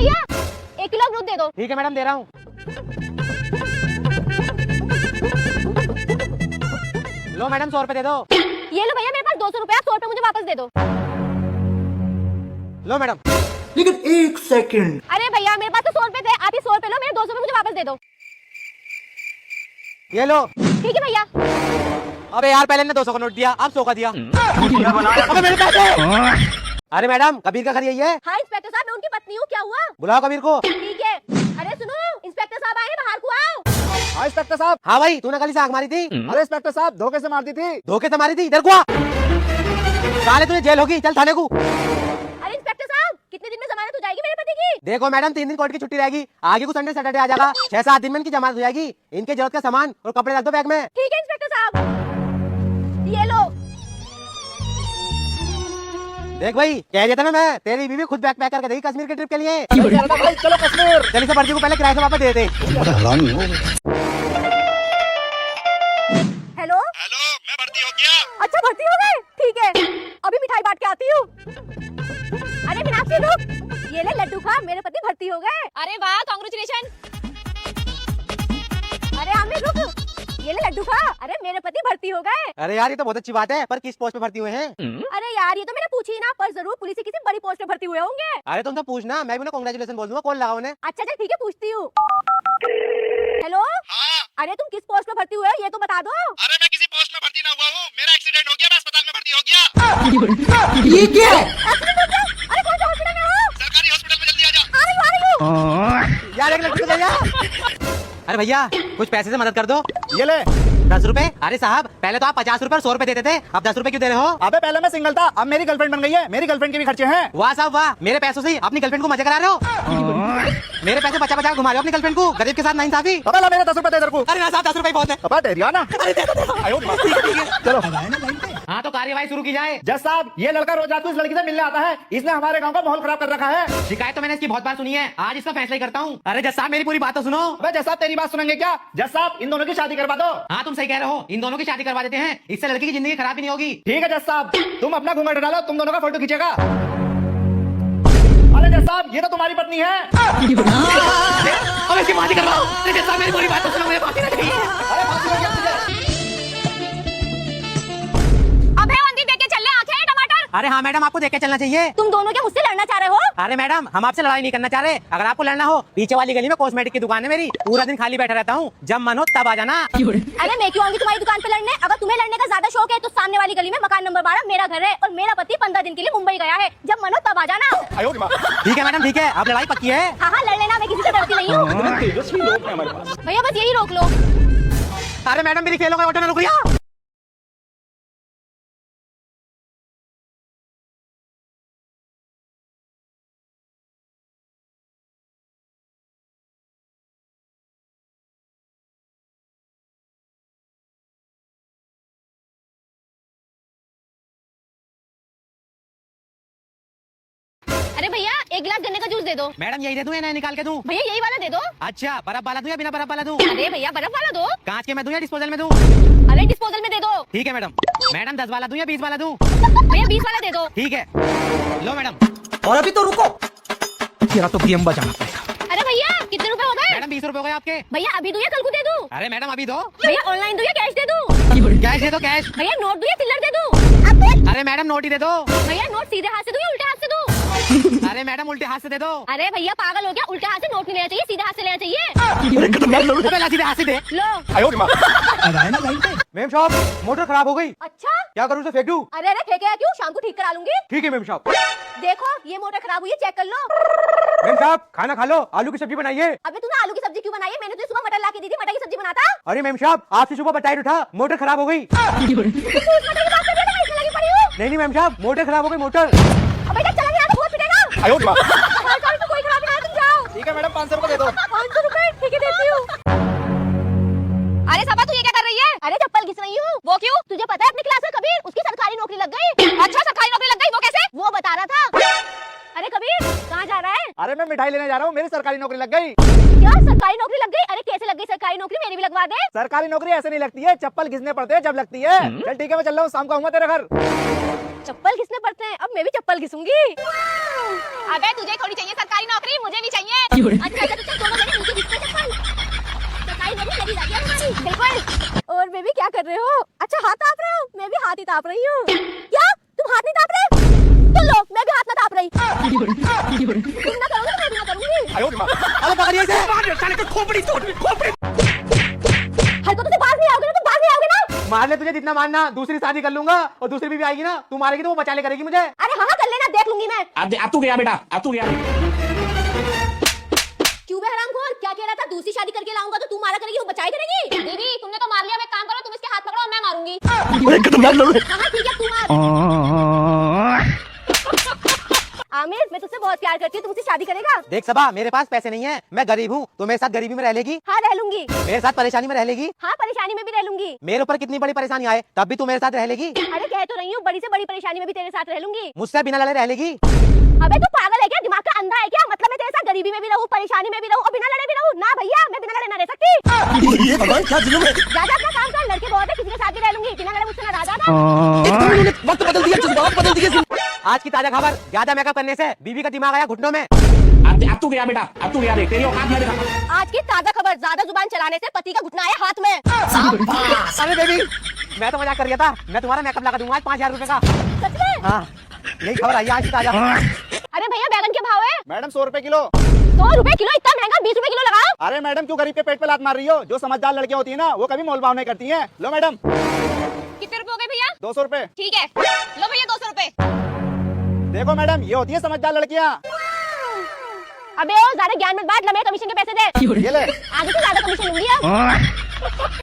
भैया 1 किलो अमरूद दे दो। ठीक है मैडम, दे रहा हूँ। लो मैडम 100 रुपए दे दो। ये लो भैया, मेरे पास 200 रुपए, 100 रुपए मुझे वापस दे दो। लो मैडम। लेकिन 1 सेकंड। अरे भैया मेरे पास तो 100 रुपए थे, आप ही 100 रुपए लो, मेरे 200 रुपए मुझे वापस दे दो। ये लो। ठीक है भैया। अबे यार, पहले ने 200 का नोट दिया, अब 100 का दिया। अबे मेरे पैसे। अरे मैडम, कबीर का घर यही है? हाँ इंस्पेक्टर साहब, मैं उनकी पत्नी हूँ, क्या हुआ? बुलाओ कबीर को। ठीक है। अरे सुनो, इंस्पेक्टर साहब आए हैं, बाहर को आओ। हाँ इंस्पेक्टर साहब। हाँ भाई, तूने कल ही से आग मारी थी। अरे इंस्पेक्टर साहब, धोखे से मार दी थी। धोखे से मारी थी? इधर को आ। साले तुझे जेल होगी, चल थाने को। अरे इंस्पेक्टर साहब, कितने दिन में जमानत हो जाएगी मेरे पति की? देखो मैडम, 3 दिन कोर्ट की छुट्टी रहेगी, आगे को संडे सैटरडे आ जाएगा, 6-7 दिन में इनकी जमानत हो जाएगी। इनके जरूरत का सामान और कपड़े रख दो बैग में। ठीक है इंस्पेक्टर साहब, ये लो। देख भाई, कह दिया था ना मैं, तेरी बीवी खुद बैग पैक करके देगी कश्मीर के ट्रिप के लिए। भाई चलो कश्मीर। चल इसे पर्ची को पहले किराए से वापस दे दे। हेलो हेलो, मैं भर्ती हो गया। अच्छा भर्ती हो गए, ठीक है, अभी मिठाई बांट के आती हूँ। अरे मीनाक्षी रुक, ये ले लड्डू खा, मेरे पति भर्ती हो गए। अरे वाह, कांग्रेचुलेशन। अरे आमिर रुक, ये ले लड्डू खा, अरे मेरे पति भर्ती हो गए। अरे यार, ये तो बहुत अच्छी बात है, पर किस पोस्ट पे भर्ती हुए हैं? अरे यार, ये तो मैंने पूछी ना, पर जरूर पुलिस की किसी बड़ी पोस्ट पे भर्ती हुए होंगे। अरे तुम तो पूछना, मैं भी ना कांग्रेचुलेशन बोल दूंगा, कॉल लगाओ उन्हें। अच्छा चल ठीक है, पूछती हूँ। हेलो हाँ, अरे तुम किस पोस्ट पे भर्ती हुए हो, ये तो बता दो। अरे मैं किसी पोस्ट में भर्ती ना हुआ हूँ, मेरा एक्सीडेंट हो गया, मैं अस्पताल में भर्ती हो गया। ये क्या है? एक्सीडेंट हो गया? अरे कौन से हॉस्पिटल में हो? सरकारी हॉस्पिटल में जल्दी आ जा। आ रही हूँ। यार एक लड़की तो भैया। अरे भैया, कुछ पैसे से मदद कर दो। ये ले। 10 रुपए? अरे साहब, पहले तो आप 50 रुपए और 100 रुपए देते थे, अब 10 रुपए क्यों दे रहे हो? अबे पहले मैं सिंगल था, अब मेरी गर्लफ्रेंड बन गई है, मेरी गर्लफ्रेंड के भी खर्चे हैं। वाह साहब वाह, मेरे पैसों से ही अपनी गर्लफ्रेंड को मजे करा रहे हो। मेरे पैसे बचा बचा घुमा रहे हो अपनी गर्लफ्रेंड को, गरीब के साथ नाइंसाफी। अबे ला मेरे 10 रुपए दे इधर को। अरे ना साहब, 10 रुपए बहुत है। अबे दे दिया ना। अरे दे दो। आयो चलो। हाँ तो कार्यवाही शुरू की जाए। जज साहब, ये लड़का रोज रात को इस लड़की से मिलने आता है, इसने हमारे गांव का माहौल खराब कर रखा है। शिकायत तो मैंने इसकी बहुत बार सुनी है, आज इसका फैसला ही करता हूँ। अरे जज साहब, मेरी पूरी बात तो सुनो। अबे जज साहब, तेरी बात सुनेंगे क्या? जज साहब, इन दोनों की शादी करवा दो। हाँ तुम सही कह रहे हो, इन दोनों की शादी करवा देते हैं, इससे लड़की की जिंदगी खराब भी नहीं होगी। ठीक है जज साहब, तुम अपना घूंघट डालो, तुम दोनों का फोटो खींचेगा। अरे जज साहब, ये तो तुम्हारी पत्नी है। अब इसकी फांसी करवाओ। अरे जज साहब, मेरी पूरी बात तो सुनो, मेरी फांसी ना चाहिए। अरे फांसी लग गया तुझे। अबे ओंधी देख के चल ले, आंखें हैं टमाटर। अरे हाँ मैडम, आपको देख के चलना चाहिए। तुम दोनों क्या मुझसे लड़ना चाह रहे हो? अरे मैडम, हम आपसे लड़ाई नहीं करना चाह रहे, अगर आपको लड़ना हो पीछे वाली गली में कॉस्मेटिक की दुकान है मेरी, पूरा दिन खाली बैठा रहता हूँ, जब मन हो तब आ जाना। अरे मैं क्यों आऊंगी तुम्हारी दुकान पे लड़ने? अगर तुम्हें लड़ने का ज्यादा शौक है तो सामने वाली गली में मकान नंबर 12 मेरा घर है, और मेरा पति 15 दिन के लिए मुंबई गया है, जब मन हो तब आ जाना। आयो माँ। ठीक है मैडम, ठीक है, अब लड़ाई पक्की है। हाँ हाँ लड़ लेना, मैं किसी से डरती नहीं हूँ। तेजस्वी लोग हैं हमारे पास। भैया बस यही रोक लो। अरे मैडम, मेरी फेल हो गई, ऑटो ने रुक गया। अरे भैया 1 गिलास गन्ने का जूस दे दो। मैडम यही दे दूं या नया निकाल के दूं? भैया यही वाला दे दो। अच्छा, बर्फ वाला दूं या बिना बर्फ वाला दूं? अरे भैया बर्फ वाला दो। कांच के में दूं या डिस्पोजल में दूं? अरे डिस्पोजल में दे दो। ठीक है मैडम। मैडम 10 वाला दूं या 20 वाला दूं? भैया 20 वाला दे दो। ठीक है, लो मैडम। और अभी तो रुको, तेरा तो गेम बजाना पड़ेगा। अरे भैया कितने रुपए हो गए? मैडम 20 रुपए हो गए आपके। भैया अभी दूं या कल को दे दूं? अरे मैडम अभी दो। भैया ऑनलाइन दूं या कैश दे दूं? कैश दे दो, कैश। भैया नोट दूं या चिल्लर दे दूं? अरे मैडम नोट ही दे दो। भैया नोट सीधे हाथ से दूं या उल्टे हाथ से दूं? अरे मैडम उल्टे हाथ से दे दो। अरे भैया पागल हो गया, उल्टे हाथ से नोट नहीं लेना चाहिए, सीधे हाथ से लेना चाहिए। पहला सीधे हाथ से दे। लो। आयो माँ। मैम साहब, मोटर खराब हो गई, अच्छा क्या करूँ, उसे फेंक दूं? अरे अरे फेंके क्यों, शाम को ठीक करा लूंगी। ठीक है मैम साहब। देखो ये मोटर खराब हुई है, चेक कर लो। मैम साहब, खाना खा लो, आलू की सब्जी बनाइए। अबे तूने आलू की सब्जी क्यों बनाई है? मैंने तुझे सुबह मटर ला के दी थी, मटर की सब्जी बनाता। अरे मैम साहब, आपसे सुबह बताई उठा, मोटर खराब हो गई। तू इस मटर की बात कर रही है, मैं इसमें लगी पड़ी हूँ। नहीं मैम साहब, मोटर खराब हो गई, मोटर। अबे जब चला गया तो बहुत पिटेगा। आयो माँ। हमारे तो कोई खराब नहीं है, तुम जाओ। ठीक है मैडम, 500 रुपए दे दो। 500 रुपए, ठीक है देती हूँ। अरे सबा तू ये क्या कर रही है? अरे चप्पल घिस रही हूँ। वो क्यों? तुझे पता है अपनी क्लास में कबीर, उसकी सरकारी नौकरी लग गई। अच्छा सरकारी नौकरी लग गई, वो कैसे? वो बता रहा था। अरे कबीर कहाँ जा रहा है? अरे मैं मिठाई लेने जा रहा हूँ, मेरी सरकारी नौकरी लग गई। क्या सरकारी नौकरी लग गई? अरे कैसे लग गई सरकारी नौकरी, मेरी भी लगवा दे। सरकारी नौकरी ऐसे नहीं लगती है, चप्पल घिसने पड़ते हैं जब लगती है। चल ठीक है, मैं चल रहा हूँ, शाम को आऊंगा तेरे घर। चप्पल घिसने पड़ते हैं, अब मैं भी चप्पल घिसूंगी। अबे तुझे थोड़ी चाहिए सरकारी नौकरी, मुझे भी चाहिए। अच्छा अच्छा अच्छा दोनों मेरे नीचे दिखते चप्पल सफाई मेरी लगी जाती है तुम्हारी बिल्कुल। और बेबी क्या कर रहे हो? अच्छा हाथ ताप रहे हो? मैं भी हाथ ही ताप रही हूँ। क्या तुम हाथ नहीं ताप रहे? तो लो मैं भी हाथ ना ताप रही। तुम ना करोगे तो मैं भी ना करूंगी। अरे पकड़िए इसे। हल्को तो बाहर नहीं आओगे ना, तुम बाहर नहीं आओगे ना। मार ले तुझे जितना मारना, दूसरी शादी कर लूंगा और दूसरी बीवी आएगी ना, तू मारेगी तो वो बचा ले करेगी मुझे। अरे हाँ कर लेना, देख लूंगी मैं। अब तू गया बेटा, अब तू गया। क्यों बे हरामखोर, क्या कह रहा था? दूसरी शादी करके लाऊंगा तो तू मारा करेगी, वो बचाई करेगी। दीदी तुमने तो मार लिया, मैं काम करो, तुम इसके हाथ पकड़ो और मैं मारूंगी। हाँ ठीक है तू मार। आमिर मैं तुझसे बहुत प्यार करती हूँ, तू मुझसे शादी करेगा? देख सबा, मेरे पास पैसे नहीं है, मैं गरीब हूँ, तो मेरे साथ गरीबी में रह लेगी? हाँ रह लूंगी। मेरे साथ परेशानी में रह लेगी? हाँ परेशानी में भी रह लूंगी। मेरे ऊपर कितनी बड़ी परेशानी आए तब भी तू मेरे साथ रह लेगी? अरे कह तो रही हूँ, बड़ी से बड़ी परेशानी में भी तेरे साथ रह लूंगी। मुझसे बिना लड़े रह लेगी? अबे तू पागल है क्या, दिमाग का अंधा है क्या? मतलब मैं तेरे साथ गरीबी में भी रहूं, परेशानी में भी रहूं और बिना लड़े भी रहूं? ना भैया, मैं बिना लड़े ना रह सकती। ज्यादा अपना काम कर, लड़के बहुत है, किसी के साथ भी रह लूंगी, बिना लड़े मुझसे ना राजा। वक्त बदल दिया, जज्बात बदल दिए। आज की ताजा खबर, ज्यादा मेकअप करने से बीवी का दिमाग आया घुटनों में। अब तू गया बेटा, अब तू गया, देख तेरी औकात में देखा। आज की ताजा खबर, ज्यादा जुबान चलाने से पति का घुटना आया हाथ में। अरे बेबी, मैं तो मजाक कर रहा था, मैं तुम्हारा मेकअप लगा दूंगा आज 5000 रुपए का। सच में? हाँ यही खबर आई आज की ताजा। अरे भैया बैगन के भाव है? मैडम 100 रुपए किलो। 100 रुपए किलो? इतना महंगा, 20 रुपए किलो लगाओ। अरे मैडम क्यों गरीब के पेट पे लात मार रही हो? जो समझदार लड़कियां होती है ना वो कभी मोल भाव नहीं करती हैं। लो मैडम। कितने रुपए हो गए भैया? 200 रुपए। ठीक है लो भैया 200 रुपए। देखो मैडम, ये होती है समझदार लड़कियां। अबे ओ ज्यादा ज्ञान मत बांट, लंबे कमीशन के पैसे दे। ये ले। आगे से ज्यादा कमीशन लूंगी अब।